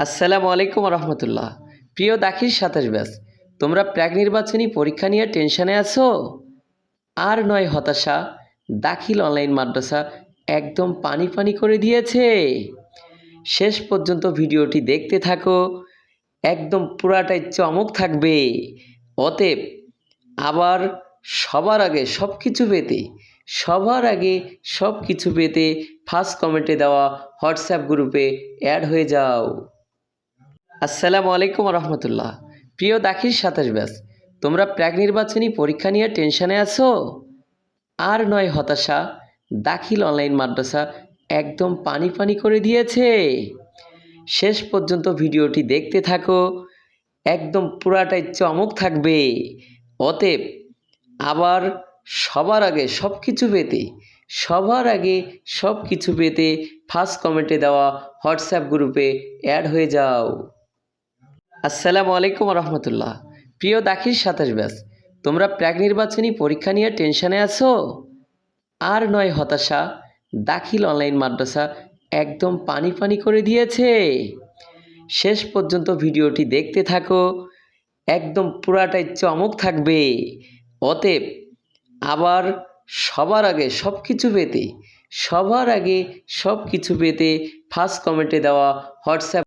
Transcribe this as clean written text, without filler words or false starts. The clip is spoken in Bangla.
আসসালামু আলাইকুম রহমতুল্লাহ। প্রিয় দাখিল ২৭ ব্যাচ, তোমরা প্রাক নির্বাচনী পরীক্ষা নিয়ে টেনশনে আছো? আর নয় হতাশা, দাখিল অনলাইন মাদ্রাসা একদম পানি পানি করে দিয়েছে। শেষ পর্যন্ত ভিডিওটি দেখতে থাকো, একদম পুরাটাই চমক থাকবে। অতএব আবার সবার আগে সব কিছু পেতে ফার্স্ট কমেন্টে দেওয়া হোয়াটসঅ্যাপ গ্রুপে অ্যাড হয়ে যাও। আসসালামু আলাইকুম রহমতুল্লাহ। প্রিয় দাখিল ২৭ ব্যাচ, তোমরা প্রাক নির্বাচনী পরীক্ষা নিয়ে টেনশনে আছো? আর নয় হতাশা, দাখিল অনলাইন মাদ্রাসা একদম পানি পানি করে দিয়েছে। শেষ পর্যন্ত ভিডিওটি দেখতে থাকো, একদম পুরাটাই চমক থাকবে। অতএব আবার সবার আগে সব কিছু পেতে ফার্স্ট কমেন্টে দেওয়া হোয়াটসঅ্যাপ গ্রুপে অ্যাড হয়ে যাও। আসসালামু আলাইকুম রহমতুল্লাহ। প্রিয় দাখিল ২৭ ব্যাচ, তোমরা প্রাক নির্বাচনী পরীক্ষা নিয়ে টেনশনে আছো? আর নয় হতাশা, দাখিল অনলাইন মাদ্রাসা একদম পানি পানি করে দিয়েছে। শেষ পর্যন্ত ভিডিওটি দেখতে থাকো, একদম পুরাটাই চমক থাকবে। অতএব আবার সবার আগে সব কিছু পেতে ফার্স্ট কমেন্টে দেওয়া হোয়াটসঅ্যাপ